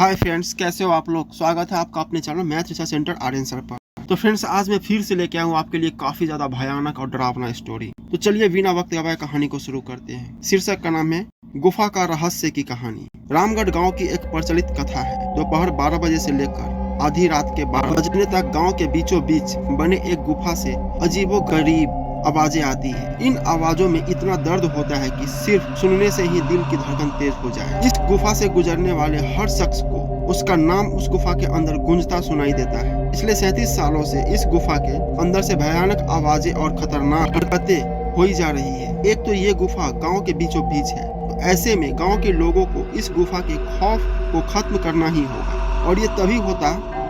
Hi friends, कैसे हो आप लोग। स्वागत है आपका अपने channel math research centre Aryan sir पर। तो फ्रेंड्स, आज मैं फिर से लेके आया हूँ आपके लिए काफी ज्यादा भयानक और डरावना स्टोरी। तो चलिए बिना वक्त गवाए कहानी को शुरू करते हैं। शीर्षक का नाम है गुफा का रहस्य की कहानी। रामगढ़ गांव की एक प्रचलित कथा है। दोपहर 12 बजे से लेकर आधी रात के 12 बजने तक गांव के बीचों बीच बने एक गुफा से अजीबो गरीब आवाजें आती है। इन आवाजों में इतना दर्द होता है कि सिर्फ सुनने से ही दिल की धड़कन तेज हो जाए। इस गुफा से गुजरने वाले हर शख्स को उसका नाम उस गुफा के अंदर गूंजता सुनाई देता है। पिछले 37 सालों से इस गुफा के अंदर से भयानक आवाजें और खतरनाक हरकतें हुई जा रही है। एक तो ये गुफा गांव के बीचों बीच है, तो ऐसे में गांव के लोगों को इस गुफा के खौफ को खत्म करना ही होगा, और ये तभी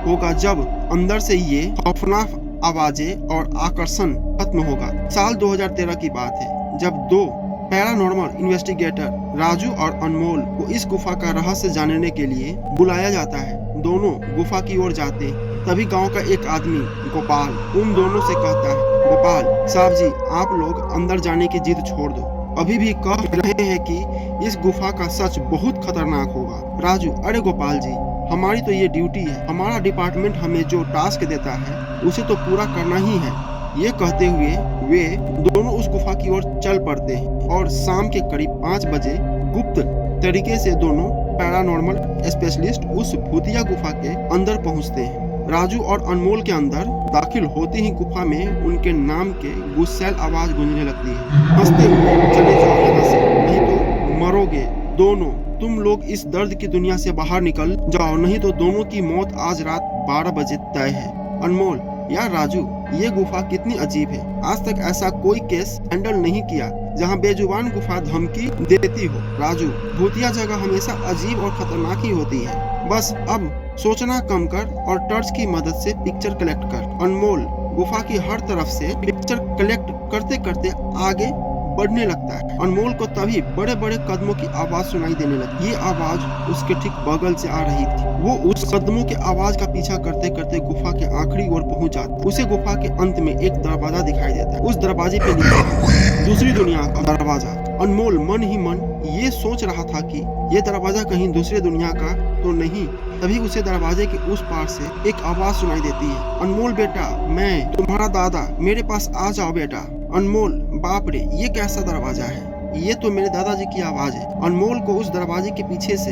होगा जब अंदर से ये खौफनाक आवाजें और आकर्षण खत्म होगा। साल 2013 की बात है, जब दो पैरानॉर्मल इन्वेस्टिगेटर राजू और अनमोल को इस गुफा का रहस्य जानने के लिए बुलाया जाता है। दोनों गुफा की ओर जाते हैं। तभी गांव का एक आदमी गोपाल उन दोनों से कहता है, गोपाल साहब जी, आप लोग अंदर जाने की जिद छोड़ दो। अभी भी कह रहे हैं कि इस गुफा का सच बहुत खतरनाक होगा। राजू, अरे गोपाल जी, हमारी तो ये ड्यूटी है। हमारा डिपार्टमेंट हमें जो टास्क देता है उसे तो पूरा करना ही है। ये कहते हुए वे दोनों उस गुफा की ओर चल पड़ते हैं और शाम के करीब 5 बजे गुप्त तरीके से दोनों पैरानॉर्मल स्पेशलिस्ट उस भूतिया गुफा के अंदर पहुंचते हैं। राजू और अनमोल के अंदर दाखिल होते ही गुफा में उनके नाम के गुस्सैल आवाज गूंजने लगती है। हंसते हुए चले जाओ यहाँ से, नहीं तो मरोगे दोनों। तुम लोग इस दर्द की दुनिया से बाहर निकल जाओ, नहीं तो दोनों की मौत आज रात 12 बजे तय है। अनमोल, यार राजू, ये गुफा कितनी अजीब है। आज तक ऐसा कोई केस हैंडल नहीं किया जहाँ बेजुबान गुफा धमकी देती हो। राजू, भूतिया जगह हमेशा अजीब और खतरनाक ही होती है। बस अब सोचना कम कर और टर्च की मदद से पिक्चर कलेक्ट कर। अनमोल गुफा की हर तरफ से पिक्चर कलेक्ट करते करते आगे बढ़ने लगता है। अनमोल को तभी बड़े बड़े कदमों की आवाज सुनाई देने लगी। ये आवाज उसके ठीक बगल से आ रही थी। वो उस कदमों की आवाज का पीछा करते करते गुफा के आखिरी ओर पहुंच जाता है। उसे गुफा के अंत में एक दरवाजा दिखाई देता है। उस दरवाजे पे लिखा है दूसरी दुनिया का दरवाजा। अनमोल मन ही मन ये सोच रहा था कि ये दरवाजा कहीं दूसरी दुनिया का तो नहीं। तभी उसे दरवाजे के उस पार से एक आवाज सुनाई देती है, अनमोल बेटा, मैं तुम्हारा दादा, मेरे पास आ जाओ बेटा। अनमोल, बाप रे, ये कैसा दरवाजा है। ये तो मेरे दादाजी की आवाज है। अनमोल को उस दरवाजे के पीछे से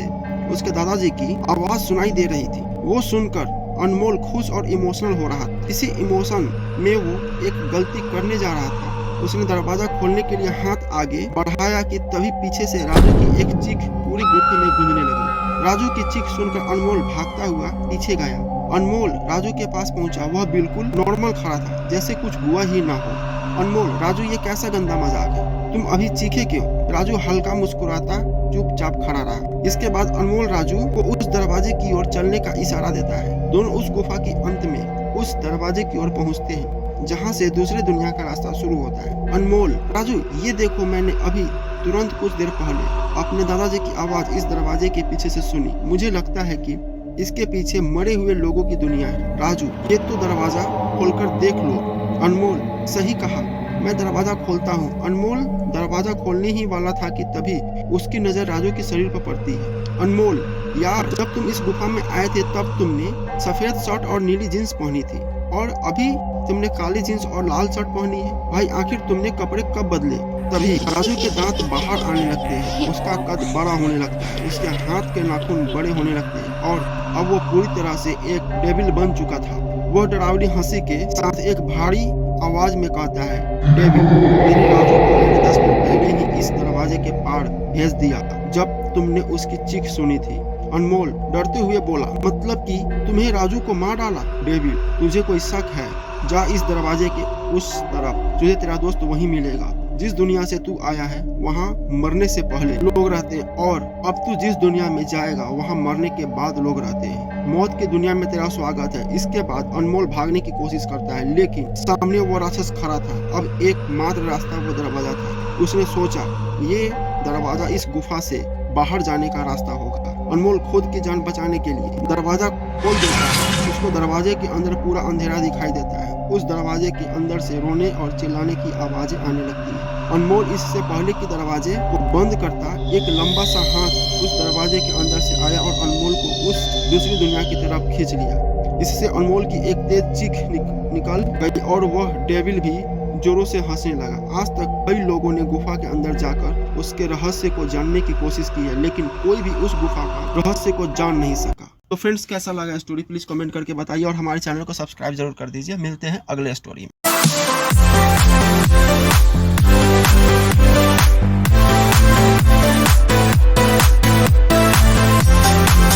उसके दादाजी की आवाज सुनाई दे रही थी। वो सुनकर अनमोल खुश और इमोशनल हो रहा था। इसी इमोशन में वो एक गलती करने जा रहा था। उसने दरवाजा खोलने के लिए हाथ आगे बढ़ाया कि तभी पीछे से राजू की एक चीख पूरी गुफा में गूंजने लगी। राजू की चीख सुनकर अनमोल भागता हुआ पीछे गया। अनमोल राजू के पास पहुंचा। वह बिल्कुल नॉर्मल खड़ा था, जैसे कुछ हुआ ही ना हो। अनमोल, राजू, ये कैसा गंदा मजाक है। तुम अभी चीखे क्यों। राजू हल्का मुस्कुराता चुपचाप खड़ा रहा। इसके बाद अनमोल राजू को उस दरवाजे की ओर चलने का इशारा देता है। दोनों उस गुफा के अंत में उस दरवाजे की ओर पहुंचते हैं जहां से दूसरी दुनिया का रास्ता शुरू होता है। अनमोल, राजू, ये देखो, मैंने अभी तुरंत कुछ देर पहले अपने दादाजी की आवाज इस दरवाजे के पीछे से सुनी। मुझे लगता है कि इसके पीछे मरे हुए लोगों की दुनिया है। राजू, ये तो दरवाजा खोलकर देख लो। अनमोल, सही कहा, मैं दरवाजा खोलता हूँ। अनमोल दरवाजा खोलने ही वाला था कि तभी उसकी नजर राजू के शरीर पर पड़ती है। अनमोल, यार, जब तुम इस गुफा में आए थे तब तुमने सफेद शर्ट और नीली जींस पहनी थी, और अभी तुमने काली जींस और लाल शर्ट पहनी है। भाई, आखिर तुमने कपड़े कब बदले। तभी राजू के दांत बाहर आने लगते हैं। उसका कद बड़ा होने लगता है। उसके हाथ के नाखून बड़े होने लगते हैं और अब वो पूरी तरह से एक डेविल बन चुका था। वह डरावनी हंसी के साथ एक भारी आवाज में कहता है, डेविल, मेरे राजू को मैंने 10 मिनट पहले ही इस दरवाजे के पार भेज दिया जब तुमने उसकी चीख सुनी थी। अनमोल डरते हुए बोला, मतलब कि तुम्हें राजू को मार डाला। डेविल, तुझे कोई शक है। जा इस दरवाजे के उस तरफ, तुझे तेरा दोस्त वहीं मिलेगा। जिस दुनिया से तू आया है वहाँ मरने से पहले लोग रहते हैं, और अब तू जिस दुनिया में जाएगा वहाँ मरने के बाद लोग रहते हैं। मौत की दुनिया में तेरा स्वागत है। इसके बाद अनमोल भागने की कोशिश करता है, लेकिन सामने वो राक्षस खड़ा था। अब एकमात्र रास्ता वो दरवाजा था। उसने सोचा ये दरवाजा इस गुफा से बाहर जाने का रास्ता होगा। अनमोल खुद की जान बचाने के लिए दरवाजा खोल देता है। उसको दरवाजे के अंदर पूरा अंधेरा दिखाई देता है। उस दरवाजे के अंदर से रोने और चिल्लाने की आवाजें आने लगती है। अनमोल इससे पहले कि दरवाजे को बंद करता, एक लंबा सा हाथ उस दरवाजे के अंदर से आया और अनमोल को उस दूसरी दुनिया की तरफ खींच लिया। इससे अनमोल की एक तेज चीख निकल गई और वह डेविल भी जोरों से हंसने लगा। आज तक कई लोगों ने गुफा के अंदर जाकर उसके रहस्य को जानने की कोशिश की है, लेकिन कोई भी उस गुफा का रहस्य को जान नहीं सका। तो फ्रेंड्स, कैसा लगा स्टोरी प्लीज कमेंट करके बताइए और हमारे चैनल को सब्सक्राइब जरूर कर दीजिए। मिलते हैं अगले स्टोरी में।